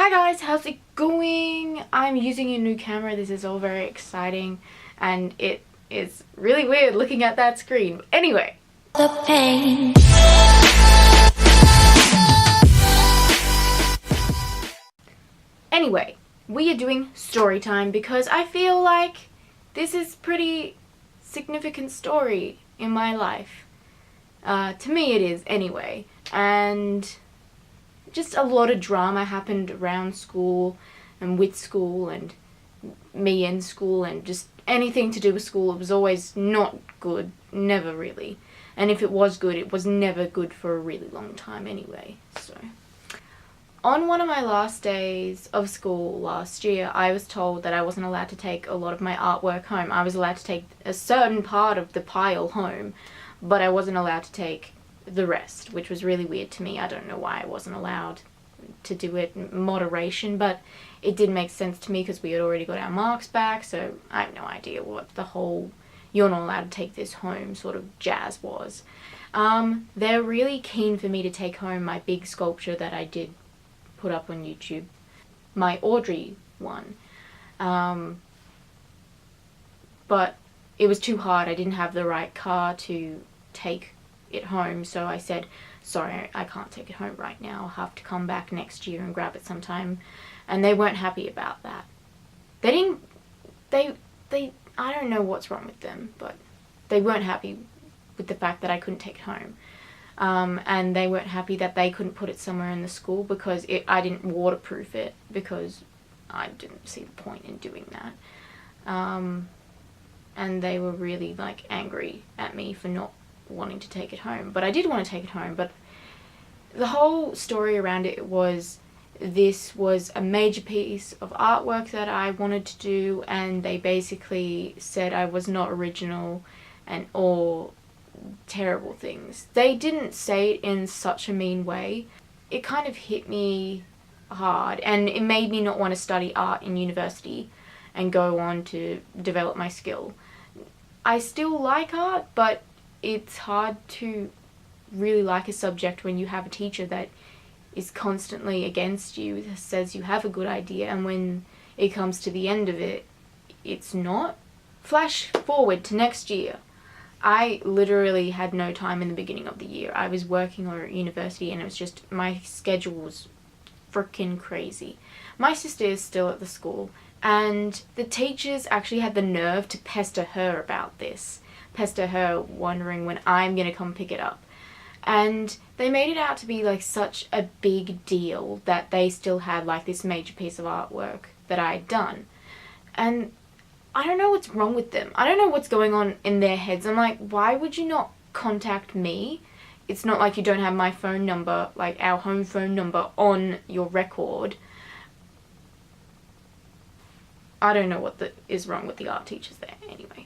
Hi guys, how's it going? I'm using a new camera. This is all very exciting and it is really weird looking at that screen. Anyway. The pain. Anyway, we are doing story time because I feel like this is pretty significant story in my life. To me it is anyway. And just a lot of drama happened around school and with school and me in school and just anything to do with school. It was always not good, never really. And if it was good, it was never good for a really long time anyway. So, on one of my last days of school last year, I was told that I wasn't allowed to take a lot of my artwork home. I was allowed to take a certain part of the pile home, but I wasn't allowed to take the rest, which was really weird to me. I don't know why I wasn't allowed to do it in moderation, but it did make sense to me because we had already got our marks back, so I have no idea what the whole "you're not allowed to take this home" sort of jazz was. They're really keen for me to take home my big sculpture that I did put up on YouTube, my Audrey one, but it was too hard. I didn't have the right car to take it home, so I said, sorry, I can't take it home right now. I'll have to come back next year and grab it sometime. And they weren't happy about that. They I don't know what's wrong with them, but they weren't happy with the fact that I couldn't take it home. And they weren't happy that they couldn't put it somewhere in the school because I didn't waterproof it, because I didn't see the point in doing that. And they were really like angry at me for not wanting to take it home. But I did want to take it home. But the whole story around it was, this was a major piece of artwork that I wanted to do, and they basically said I was not original and all terrible things. They didn't say it in such a mean way. It kind of hit me hard, and it made me not want to study art in university and go on to develop my skill. I still like art, but it's hard to really like a subject when you have a teacher that is constantly against you, that says you have a good idea, and when it comes to the end of it, it's not. Flash forward to next year. I literally had no time in the beginning of the year. I was working at university and it was just, my schedule was freaking crazy. My sister is still at the school, and the teachers actually had the nerve to pester her about this. Pester her, wondering when I'm gonna come pick it up. And they made it out to be like such a big deal that they still had like this major piece of artwork that I'd done. And I don't know what's wrong with them. I don't know what's going on in their heads. I'm like, why would you not contact me? It's not like you don't have my phone number, like our home phone number, on your record. I don't know what is wrong with the art teachers there. Anyway.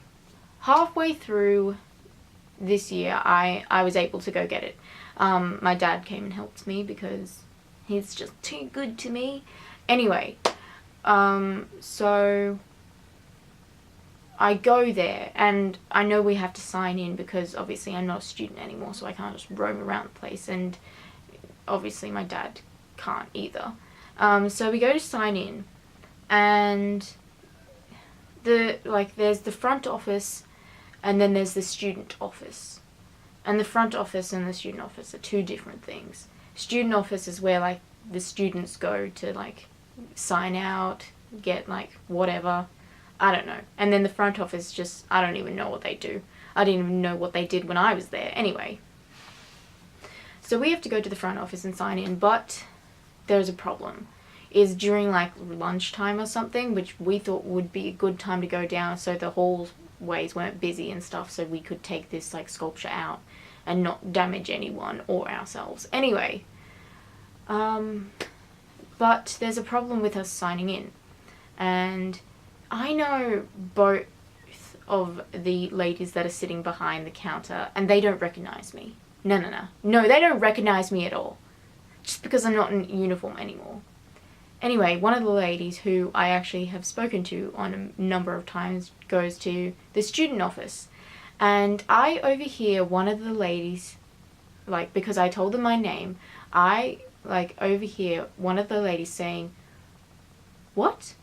Halfway through this year, I was able to go get it. My dad came and helped me because he's just too good to me. Anyway, so I go there, and I know we have to sign in because obviously I'm not a student anymore, so I can't just roam around the place, and obviously my dad can't either. So we go to sign in, and there's the front office, and then there's the student office. And the front office and the student office are two different things. Student office is where like the students go to like sign out, get like whatever. I don't know. And then the front office, just, I don't even know what they do. I didn't even know what they did when I was there. Anyway. So we have to go to the front office and sign in, but there's a problem. Is during like lunchtime or something, which we thought would be a good time to go down so the hallways weren't busy and stuff, so we could take this like sculpture out and not damage anyone or ourselves. Anyway, but there's a problem with us signing in, and I know both of the ladies that are sitting behind the counter, and they don't recognize me. No, they don't recognize me at all, just because I'm not in uniform anymore. Anyway, one of the ladies who I actually have spoken to on a number of times goes to the student office, and I overhear one of the ladies, like, because I told them my name, I like overhear one of the ladies saying, what?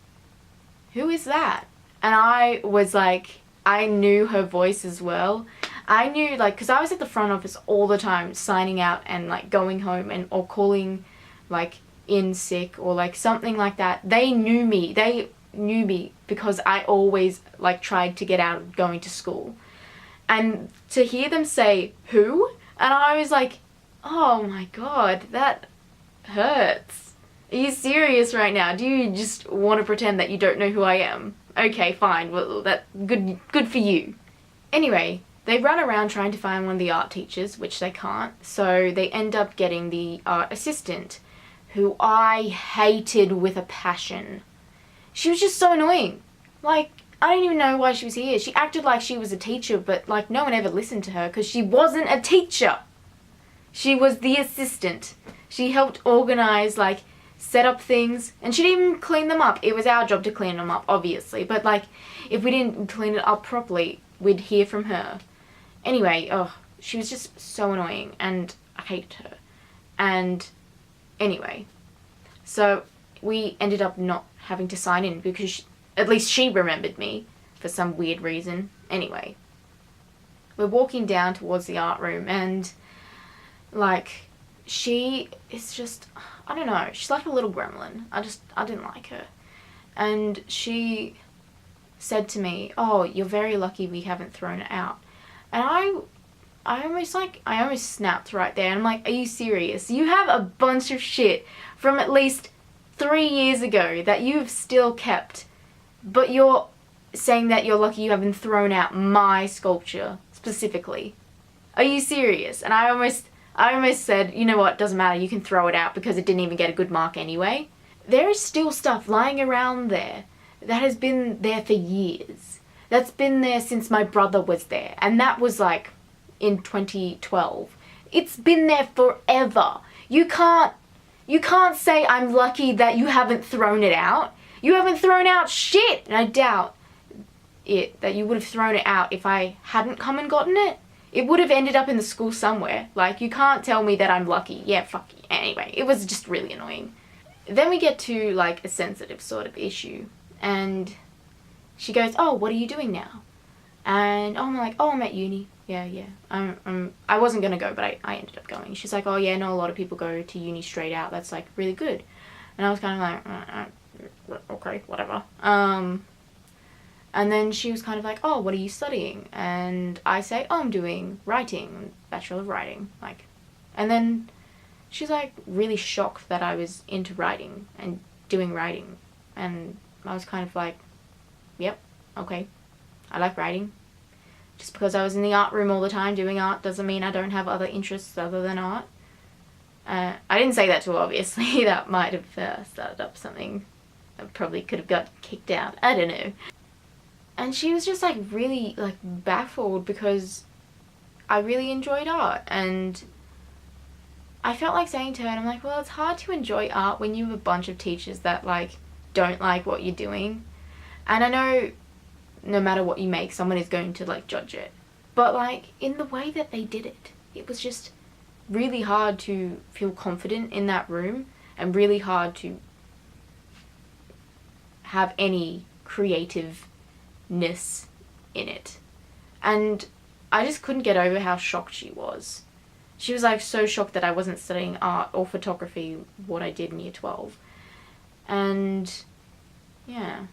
Who is that? And I was like, I knew her voice as well. I knew, like, because I was at the front office all the time signing out and like going home and or calling like in sick or like something like that. They knew me. They knew me because I always like tried to get out of going to school. And to hear them say, who? And I was like, oh my god, that hurts. Are you serious right now? Do you just want to pretend that you don't know who I am? Okay, fine. Well, that's good for you. Anyway, they run around trying to find one of the art teachers, which they can't. So they end up getting the art assistant, who I hated with a passion. She was just so annoying. Like, I don't even know why she was here. She acted like she was a teacher, but like no one ever listened to her because she wasn't a teacher. She was the assistant. She helped organize, like, set up things, and she didn't even clean them up. It was our job to clean them up, obviously, but like, if we didn't clean it up properly, we'd hear from her. Anyway, oh, she was just so annoying, and I hated her. And anyway, so we ended up not having to sign in because at least she remembered me for some weird reason. Anyway, we're walking down towards the art room, and like, she is just, I don't know, she's like a little gremlin. I didn't like her. And she said to me, oh, you're very lucky we haven't thrown it out. And I almost snapped right there. And I'm like, are you serious? You have a bunch of shit from at least 3 years ago that you've still kept, but you're saying that you're lucky you haven't thrown out my sculpture specifically. Are you serious? And I almost said, you know what, doesn't matter, you can throw it out because it didn't even get a good mark anyway. There is still stuff lying around there that has been there for years. That's been there since my brother was there, and that was like in 2012. It's been there forever. You can't say I'm lucky that you haven't thrown it out. You haven't thrown out shit! And I doubt that you would have thrown it out if I hadn't come and gotten it. It would have ended up in the school somewhere. Like, you can't tell me that I'm lucky. Yeah, fuck you. Anyway, it was just really annoying. Then we get to, like, a sensitive sort of issue. And she goes, oh, what are you doing now? And I'm like, oh, I'm at uni. Yeah. I wasn't going to go, but I ended up going. She's like, oh, yeah, no, a lot of people go to uni straight out. That's, like, really good. And I was kind of like, okay, whatever. And then she was kind of like, oh, what are you studying? And I say, oh, I'm doing writing, Bachelor of Writing. Like, and then she's like really shocked that I was into writing and doing writing. And I was kind of like, yep, okay, I like writing. Just because I was in the art room all the time doing art doesn't mean I don't have other interests other than art. I didn't say that to her, obviously. That might have started up something. I probably could have got kicked out. I don't know. And she was just like really like baffled because I really enjoyed art, and I felt like saying to her, and I'm like, well, it's hard to enjoy art when you have a bunch of teachers that like don't like what you're doing. And I know no matter what you make, someone is going to like judge it, but like in the way that they did it, it was just really hard to feel confident in that room and really hard to have any creative ness in it. And I just couldn't get over how shocked she was. She was like so shocked that I wasn't studying art or photography, what I did in year 12. And yeah,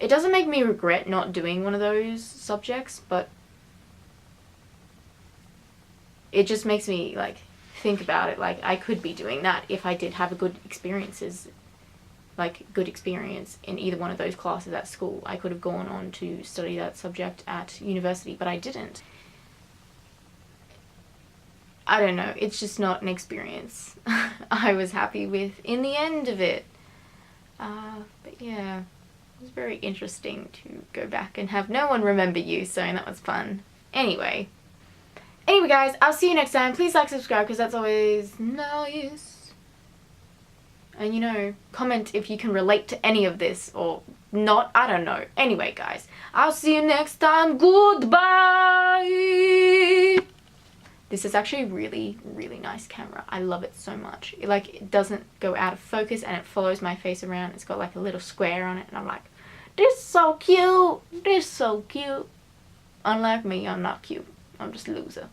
it doesn't make me regret not doing one of those subjects, but it just makes me like think about it. Like, I could be doing that if I did have a good experience in either one of those classes at school. I could have gone on to study that subject at university, but I didn't. I don't know, it's just not an experience I was happy with in the end of it. But yeah, it was very interesting to go back and have no one remember you, so that was fun. Anyway guys, I'll see you next time. Please like, subscribe, because that's always nice. And you know, comment if you can relate to any of this or not, I don't know. Anyway guys, I'll see you next time. Goodbye! This is actually a really, really nice camera. I love it so much. It doesn't go out of focus, and it follows my face around. It's got like a little square on it, and I'm like, this is so cute. This is so cute. Unlike me, I'm not cute. I'm just a loser.